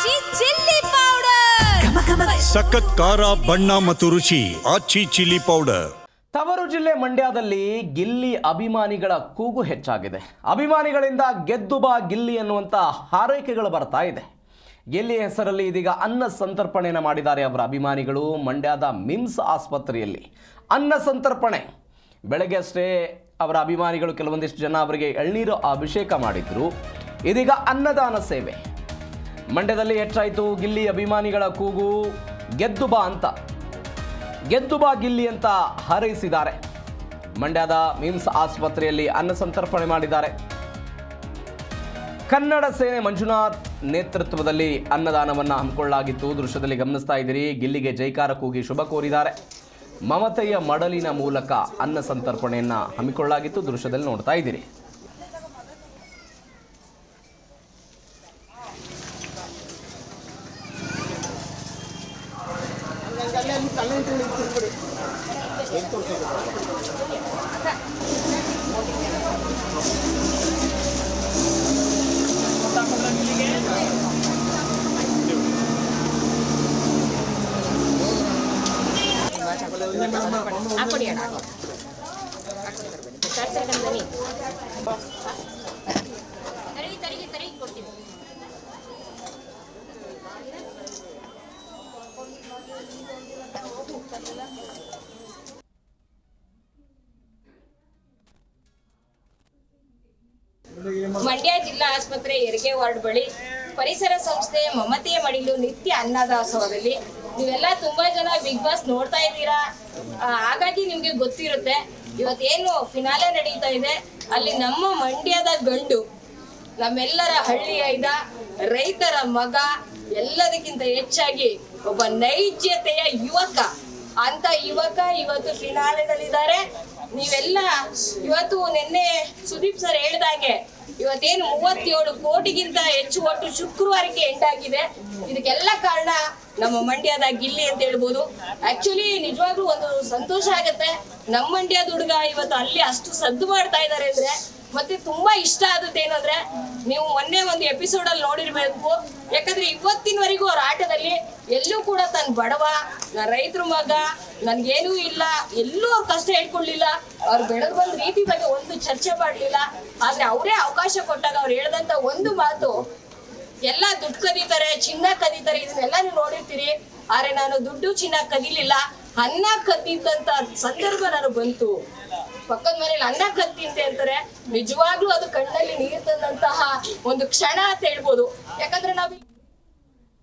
ಆಚಿ chilli powder ಸಖತ್ ಖಾರ ಬಣ್ಣ ಮತ್ತು ರುಚಿ ಆಚಿ ಚಿಲ್ಲಿ ಪೌಡರ್. ತವರು ಜಿಲ್ಲೆ ಮಂಡ್ಯದಲ್ಲಿ ಗಿಲ್ಲಿ ಅಭಿಮಾನಿಗಳ ಕೂಗು ಹೆಚ್ಚಾಗಿದೆ. ಅಭಿಮಾನಿಗಳಿಂದ ಗೆದ್ದು ಬಾ ಗಿಲ್ಲಿ ಎನ್ನುವಂತ ಹಾರೈಕೆಗಳು ಬರ್ತಾ ಇದೆ. ಗಿಲ್ಲಿ ಹೆಸರಲ್ಲಿ ಇದೀಗ ಅನ್ನ ಸಂತರ್ಪಣೆಯನ್ನು ಮಾಡಿದ್ದಾರೆ ಅವರ ಅಭಿಮಾನಿಗಳು. ಮಂಡ್ಯದ ಮಿಮ್ಸ್ ಆಸ್ಪತ್ರೆಯಲ್ಲಿ ಅನ್ನ ಸಂತರ್ಪಣೆ. ಬೆಳಗ್ಗೆ ಅಷ್ಟೇ ಅವರ ಅಭಿಮಾನಿಗಳು ಕೆಲವೊಂದಿಷ್ಟು ಜನ ಅವರಿಗೆ ಎಳ್ನೀರು ಅಭಿಷೇಕ ಮಾಡಿದ್ರು. ಇದೀಗ ಅನ್ನದಾನ ಸೇವೆ. ಮಂಡ್ಯದಲ್ಲಿ ಹೆಚ್ಚಾಯಿತು ಗಿಲ್ಲಿ ಅಭಿಮಾನಿಗಳ ಕೂಗು. ಗೆದ್ದು ಬಾ ಅಂತ, ಗೆದ್ದು ಬಾ ಗಿಲ್ಲಿ ಅಂತ ಹಾರೈಸಿದ್ದಾರೆ. ಮಂಡ್ಯದ ಮಿಮ್ಸ್ ಆಸ್ಪತ್ರೆಯಲ್ಲಿ ಅನ್ನ ಸಂತರ್ಪಣೆ ಮಾಡಿದ್ದಾರೆ. ಕನ್ನಡ ಸೇನೆ ಮಂಜುನಾಥ್ ನೇತೃತ್ವದಲ್ಲಿ ಅನ್ನದಾನವನ್ನು ಹಮ್ಮಿಕೊಳ್ಳಲಾಗಿತ್ತು. ದೃಶ್ಯದಲ್ಲಿ ಗಮನಿಸ್ತಾ ಇದ್ದೀರಿ. ಗಿಲ್ಲಿಗೆ ಜೈಕಾರ ಕೂಗಿ ಶುಭ ಕೋರಿದ್ದಾರೆ. ಮಮತೆಯ ಮಡಲಿನ ಮೂಲಕ ಅನ್ನ ಸಂತರ್ಪಣೆಯನ್ನು ಹಮ್ಮಿಕೊಳ್ಳಲಾಗಿತ್ತು. ದೃಶ್ಯದಲ್ಲಿ ನೋಡ್ತಾ ಇದ್ದೀರಿ. ಮಂಡ್ಯ ಜಿಲ್ಲಾ ಆಸ್ಪತ್ರೆ ಹೆರಿಗೆ ವಾರ್ಡ್ ಬಳಿ ಪರಿಸರ ಸಂಸ್ಥೆ ಮಮತೆಯ ಮಡಿಲು ನಿತ್ಯ ಅನ್ನದಾಸೋಹದಲ್ಲಿ ನೀವೆಲ್ಲ ತುಂಬಾ ಜನ ಬಿಗ್ ಬಾಸ್ ನೋಡ್ತಾ ಇದ್ದೀರಾ. ಹಾಗಾಗಿ ನಿಮ್ಗೆ ಗೊತ್ತಿರುತ್ತೆ ಇವತ್ತೇನು ಫಿನಾಲೆ ನಡೀತಾ ಇದೆ. ಅಲ್ಲಿ ನಮ್ಮ ಮಂಡ್ಯದ ಗಂಡು, ನಮ್ಮೆಲ್ಲರ ಹಳ್ಳಿಯ ರೈತರ ಮಗ, ಎಲ್ಲದಕ್ಕಿಂತ ಹೆಚ್ಚಾಗಿ ಒಬ್ಬ ನೈಜತೆಯ ಯುವಕ ಅಂತ ಯುವಕ ಇವತ್ತು ಫಿನಾಲೆದಲ್ಲಿದ್ದಾರೆ. ನೀವೆಲ್ಲ ಇವತ್ತು ನಿನ್ನೆ ಸುದೀಪ್ ಸರ್ ಹೇಳ್ದಾಗೆ ಇವತ್ತೇನು 37 ಕೋಟಿಗಿಂತ ಹೆಚ್ಚು ಒಟ್ಟು ಶುಕ್ರವಾರಕ್ಕೆ ಎಂಟಾಗಿದೆ. ಇದಕ್ಕೆಲ್ಲ ಕಾರಣ ನಮ್ಮ ಮಂಡ್ಯದ ಗಿಲ್ಲಿ ಅಂತ ಹೇಳ್ಬೋದು. ಆಕ್ಚುಲಿ ನಿಜವಾಗ್ಲೂ ಒಂದು ಸಂತೋಷ ಆಗತ್ತೆ. ನಮ್ಮ ಮಂಡ್ಯದ ಹುಡುಗ ಇವತ್ತು ಅಲ್ಲಿ ಅಷ್ಟು ಸದ್ದು ಮಾಡ್ತಾ ಇದ್ದಾರೆ ಅಂದ್ರೆ. ಮತ್ತೆ ತುಂಬಾ ಇಷ್ಟ ಆದದ್ದೇನಂದ್ರೆ, ನೀವು ಮೊನ್ನೆ ಒಂದು ಎಪಿಸೋಡ್ ಅಲ್ಲಿ ನೋಡಿರ್ಬೇಕು. ಯಾಕಂದ್ರೆ ಇವತ್ತಿನವರೆಗೂ ಅವ್ರ ಆಟದಲ್ಲಿ ಎಲ್ಲೂ ಕೂಡ ತನ್ನ ಬಡವ, ನನ್ನ ರೈತರ ಮಗ, ನನ್ಗೇನೂ ಇಲ್ಲ, ಎಲ್ಲೂ ಅವ್ರ ಕಷ್ಟ ಹೇಳ್ಕೊಳ್ಳಿಲ್ಲ. ಅವ್ರು ಬೆಳೆದು ಬಂದ ರೀತಿ ಬಗ್ಗೆ ಒಂದು ಚರ್ಚೆ ಮಾಡಲಿಲ್ಲ. ಆದ್ರೆ ಅವರೇ ಅವಕಾಶ ಕೊಟ್ಟಾಗ ಅವ್ರು ಹೇಳ್ದಂತ ಒಂದು ಮಾತು, ಎಲ್ಲ ದುಡ್ಡು ಕದೀತಾರೆ, ಚಿನ್ನ ಕದೀತಾರೆ, ಇದನ್ನೆಲ್ಲ ನೀವು ನೋಡಿರ್ತೀರಿ. ಆದ್ರೆ ನಾನು ದುಡ್ಡು ಚಿನ್ನ ಕದೀಲಿಲ್ಲ, ಅನ್ನ ಕದ್ದಿದ್ದಂತ ಸಂದರ್ಭ ನಾನು ಬಂತು. ಪಕ್ಕದ ಮನೇಲಿ ಅನ್ನ ಕತ್ತಿಂತೆ ಅಂತಾರೆ. ನಿಜವಾಗ್ಲೂ ಅದು ಕಣ್ಣಲ್ಲಿ ನೀರು ತಂದಂತಹ ಒಂದು ಕ್ಷಣ ಅಂತ ಹೇಳ್ಬೋದು. ಯಾಕಂದ್ರೆ ನಾವು